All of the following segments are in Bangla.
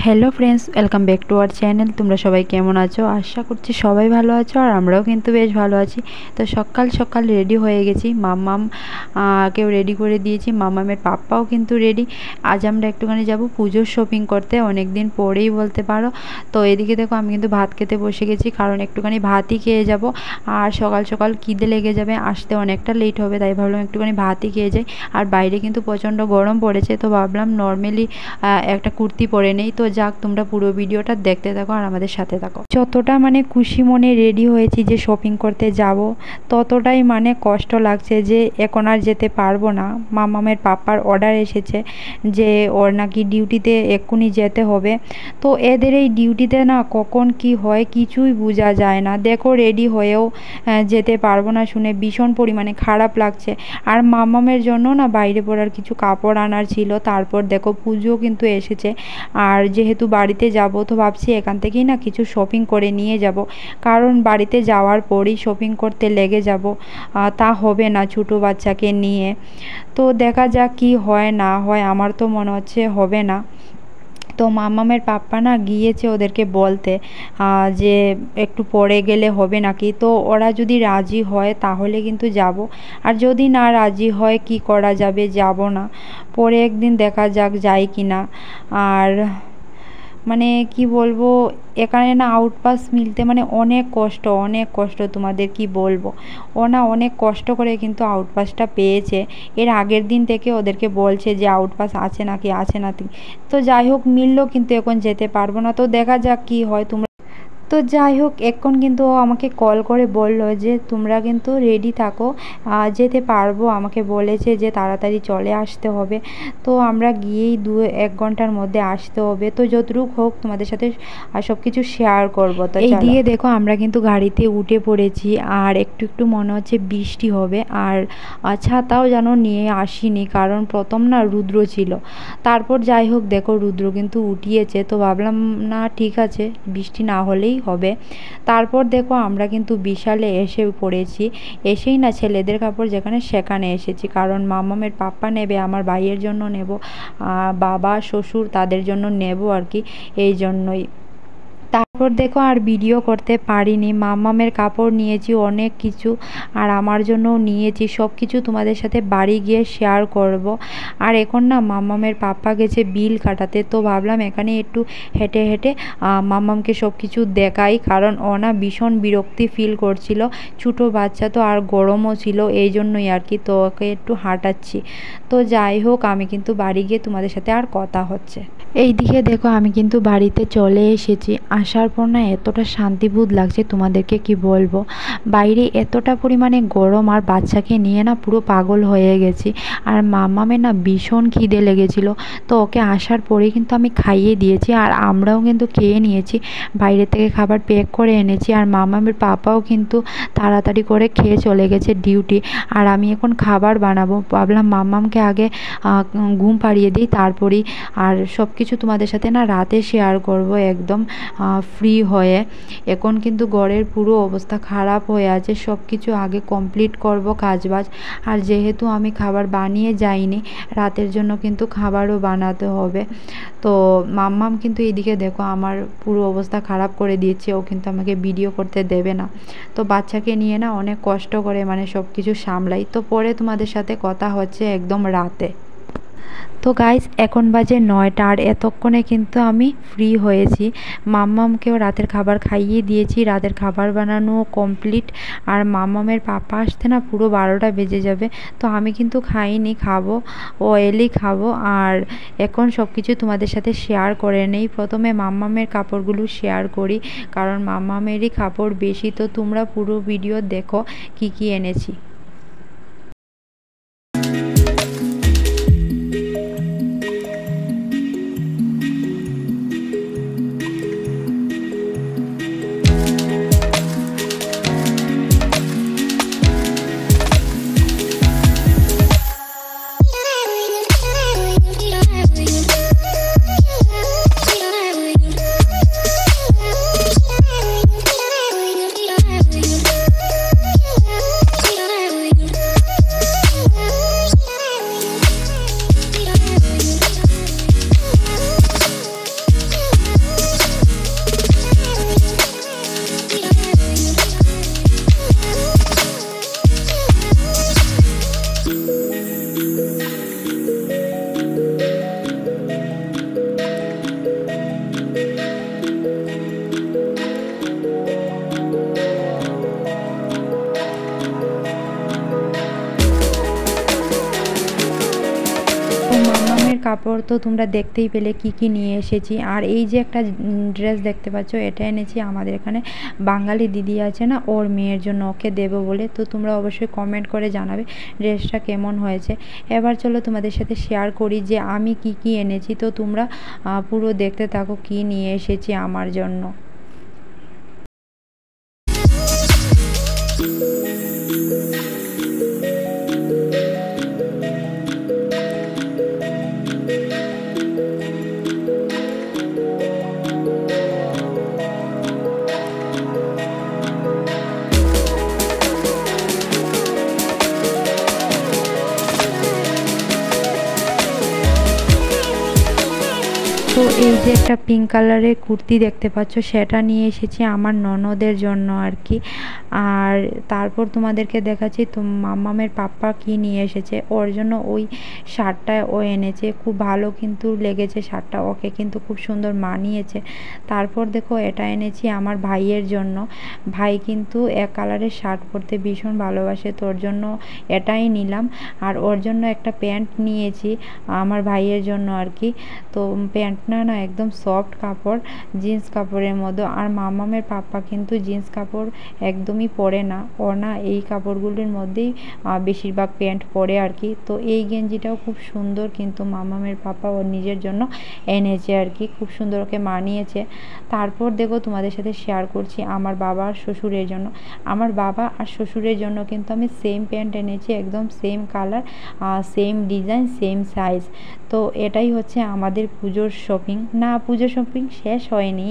Hello friends, welcome back to our channel. তোমরা সবাই কেমন আছো? আশা করছি সবাই ভালো আছো, আর আমরাও কিন্তু বেশ ভালো আছি। তো সকাল সকাল রেডি হয়ে গেছি, মাম্মাম কেও রেডি করে দিয়েছি, মাম্মামের পাপ্পাও কিন্তু রেডি। আজ আমরা একটুখানি যাব পুজোর শপিং করতে, অনেক দিন পরেই বলতে পারো। তো এদিকে দেখো আমি কিন্তু ভাত খেতে বসে গেছি, কারণ একটুখানি ভাতই খেয়ে যাব। আর সকাল সকাল খিদে লেগে যাবে, আসতে অনেকটা লেট হবে, তাই ভাবলাম একটুখানি ভাতই খেয়ে যাই। আর বাইরে কিন্তু প্রচণ্ড গরম পড়েছে, তো ভাবলাম নর্মালি একটা কুর্তি পরে নেই। তো যাক, তোমরা পুরো ভিডিওটা দেখতে থাকো আর আমাদের সাথে থাকো। যতটা খুশি মনে রেডি হয়েছি যে শপিং করতে যাব, ততটাই কষ্ট লাগছে যে এখন আর যেতে পারবো না। মামামের পাপার অর্ডার এসেছে যে ওর নাকি ডিউটিতে এক্ষুনি যেতে হবে। তো এদের এই ডিউটিতে না কখন কি হয় কিছুই বোঝা যায় না। দেখো রেডি হয়েও যেতে পারবো না শুনে ভীষণ পরিমাণে খারাপ লাগছে। আর মামামের জন্য না বাইরে পড়ার কিছু কাপড় আনার ছিল। তারপর দেখো পুজো কিন্তু এসেছে, আর যেহেতু বাড়িতে যাব তো ভাবছি এখান থেকেই না কিছু শপিং করে নিয়ে যাব, কারণ বাড়িতে যাওয়ার পরই শপিং করতে লেগে যাব তা হবে না ছোটো বাচ্চাকে নিয়ে। তো দেখা যাক কি হয় না হয়, আমার তো মনে হচ্ছে হবে না। তো মামামের পাপ্পা না গিয়েছে ওদেরকে বলতে যে একটু পরে গেলে হবে নাকি। তো ওরা যদি রাজি হয় তাহলে কিন্তু যাব, আর যদি না রাজি হয় কি করা যাবে, যাব না। পরে একদিন দেখা যাক যাই কি না। আর কি বলবো, এখানে না আউটপাস মিলতে অনেক কষ্ট, অনেক কষ্ট, তোমাদের কি বলবো। ও না অনেক কষ্ট করে কিন্তু আউটপাসটা পেয়েছে। এর আগের দিন থেকে ওদেরকে বলছে যে আউটপাস আছে নাকি আছে নাকি। তো যাই হোক মিললো, কিন্তু এখন যেতে পারবো না। তো দেখা যাক কি হয়। তো যাই হোক, এখন কিন্তু ও আমাকে কল করে বলল যে তোমরা কিন্তু রেডি থাকো, যেতে পারবো। আমাকে বলেছে যে তাড়াতাড়ি চলে আসতে হবে। তো আমরা গিয়েই 1 ঘন্টার মধ্যে আসতে হবে। তো যতটুকু হোক তোমাদের সাথে সব কিছু শেয়ার করবো। তো এইদিকে দেখো আমরা কিন্তু গাড়িতে উঠে পড়েছি, আর একটু একটু মনে হচ্ছে বৃষ্টি হবে। আর ছাতাও যেন নিয়ে আসিনি, কারণ প্রথম না রুদ্র ছিল। তারপর যাই হোক দেখো রুদ্র কিন্তু উঠিয়েছে, তো ভাবলাম না ঠিক আছে, বৃষ্টি না হলেই হবে। তারপর দেখো আমরা কিন্তু বিশালে এসে পড়েছি। এসেই না ছেলেদের কাপড় যেখানে সেখানে এসেছি, কারণ মামামের পাপ্পা নেবে, আমার ভাইয়ের জন্য নেব, বাবা শ্বশুর তাদের জন্য নেব আর কি, এই জন্যই। তারপর দেখো আর ভিডিও করতে পারিনি। মামামের কাপড় নিয়েছি অনেক কিছু, আর আমার জন্যও নিয়েছি। সব কিছু তোমাদের সাথে বাড়ি গিয়ে শেয়ার করব। আর এখন না মামামের পাপ্পা গেছে বিল কাটাতে, তো ভাবলাম এখানে একটু হেঁটে হেঁটে মামামকে সব কিছু দেখাই, কারণ ও না ভীষণ বিরক্তি ফিল করছিল। ছোটো বাচ্চা তো, আর গরমও ছিল, এই জন্যই আর কি। তো ওকে একটু হাঁটাচ্ছি। তো যাই হোক আমি কিন্তু বাড়ি গিয়ে তোমাদের সাথে আর কথা হচ্ছে। এই দিকে দেখো আমি কিন্তু বাড়িতে চলে এসেছি। আসার পর না এতটা শান্তিবোধ লাগছে, তোমাদেরকে কি বলবো। বাইরে এতটা পরিমাণে গরম, আর বাচ্চাকে নিয়ে না পুরো পাগল হয়ে গেছি। আর মামামের না ভীষণ খিদে লেগেছিল, তো ওকে আসার পরেই কিন্তু আমি খাইয়ে দিয়েছি, আর আমরাও কিন্তু খেয়ে নিয়েছি। বাইরে থেকে খাবার প্যাক করে এনেছি, আর মামামের পাপাও কিন্তু তাড়াতাড়ি করে খেয়ে চলে গেছে ডিউটি। আর আমি এখন খাবার বানাবো, ভাবলাম মামামকে আগে ঘুম পাড়িয়ে দিই, তারপরেই আর সব কিছু তোমাদের সাথে না রাতে শেয়ার করব একদম ফ্রি হয়ে। এখন কিন্তু ঘরের পুরো অবস্থা খারাপ হয়ে আছে, সব কিছু আগে কমপ্লিট করব কাজবাজ। আর যেহেতু আমি খাবার বানিয়ে যাইনি, রাতের জন্য কিন্তু খাবারও বানাতে হবে। তো মাম্মাম কিন্তু এইদিকে দেখো আমার পুরো অবস্থা খারাপ করে দিয়েছে, ও কিন্তু আমাকে ভিডিও করতে দেবে না। তো বাচ্চাকে নিয়ে না অনেক কষ্ট করে সব কিছু সামলাই। তো পরে তোমাদের সাথে কথা হচ্ছে একদম রাতে। তো গাইস এখন বাজে 9টা, আর এতক্ষণে কিন্তু আমি ফ্রি হয়েছি। মাম্মামকেও রাতের খাবার খাইয়ে দিয়েছি, রাতের খাবার বানানো কমপ্লিট। আর মাম্মামের পাপা আসতে না পুরো 12টা বেজে যাবে। তো আমি কিন্তু খাইনি, খাবো, ও এলেই খাবো। আর এখন সব কিছু তোমাদের সাথে শেয়ার করে নেই। প্রথমে মাম্মামের কাপড়গুলো শেয়ার করি, কারণ মাম্মামেরই কাপড় বেশি। তো তোমরা পুরো ভিডিও দেখো কি কি এনেছি। কাপড় তো তোমরা দেখতেই পেলে কি নিয়ে এসেছি। আর এই যে একটা ড্রেস দেখতে পাচ্ছ, এটা এনেছি আমাদের এখানে বাঙালি দিদি আছে না, ওর মেয়ের জন্য, ওকে দেবো বলে। তো তোমরা অবশ্যই কমেন্ট করে জানাবে ড্রেসটা কেমন হয়েছে। এবার চলো তোমাদের সাথে শেয়ার করি যে আমি কি এনেছি। তো তোমরা পুরো দেখতে থাকো কি নিয়ে এসেছি আমার জন্য। তো এই যে একটা পিঙ্ক কালারের কুর্তি দেখতে পাচ্ছ, সেটা নিয়ে এসেছি আমার ননদের জন্য আর কি। আর তারপর তোমাদেরকে দেখাচ্ছি তো মাম্মামের পাপ্পা কি নিয়ে এসেছে ওর জন্য। ওই শার্টটা ও এনেছে, খুব ভালো কিন্তু লেগেছে শার্টটা, ওকে কিন্তু খুব সুন্দর মানিয়েছে। তারপর দেখো এটা এনেছি আমার ভাইয়ের জন্য। ভাই কিন্তু এক কালারের শার্ট পরতে ভীষণ ভালোবাসে, তো ওর জন্য এটাই নিলাম। আর ওর জন্য একটা প্যান্ট নিয়েছি আমার ভাইয়ের জন্য আর কি। তো প্যান্টটা না একদম সফট কাপড়, জিন্স কাপড়ের মতো। আর মামামের পাপ্পা কিন্তু জিন্স কাপড় একদমই পরে না, ও না এই কাপড়গুলির মধ্যেই বেশিরভাগ প্যান্ট পরে আর কি। তো এই গেঞ্জিটাও খুব সুন্দর, কিন্তু মামামের পাপ্পা ওর নিজের জন্য এনেছে আর কি, খুব সুন্দর ওকে মানিয়েছে। তারপর দেখো তোমাদের সাথে শেয়ার করছি আমার বাবা আর শ্বশুরের জন্য। আমার বাবা আর শ্বশুরের জন্য কিন্তু আমি সেম প্যান্ট এনেছি, একদম same colour, same design, same size. তো এটাই হচ্ছে আমাদের পুজোর শপিং। না, পুজোর শপিং শেষ হয়নি,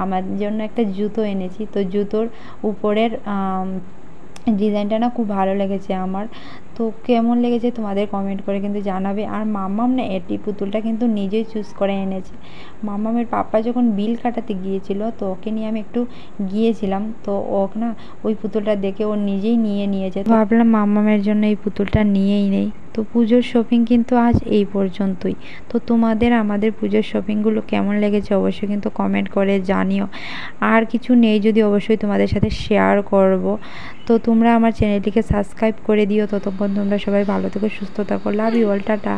আমার জন্য একটা জুতো এনেছি। তো জুতোর উপরের ডিজাইনটা না খুব ভালো লেগেছে আমার। তো কেমন লেগেছে তোমাদের কমেন্ট করে কিন্তু জানাবে। আর মাম্মাম না এটি পুতুলটা কিন্তু নিজেই চুজ করে এনেছে। মাম্মামের পাপা যখন বিল কাটাতে গিয়েছিল, তো ওকে নিয়ে আমি একটু গিয়েছিলাম, তো ও না ওই পুতুলটা দেখে ও নিজেই নিয়েছে। তো ভাবলাম মাম্মামের জন্য এই পুতুলটা নিয়েই নেই। তো পুজোর শপিং কিন্তু আজ এই পর্যন্তই। তো তোমাদের আমাদের পুজোর শপিংগুলো কেমন লেগেছে অবশ্যই কিন্তু কমেন্ট করে জানিও। আর কিছু নেই যদি অবশ্যই তোমাদের সাথে শেয়ার করব। তো তোমরা আমার চ্যানেলটিকে সাবস্ক্রাইব করে দিও। ততক্ষণ তোমরা সবাই ভালো থেকো, সুস্থ থাকো। Love you all, tata.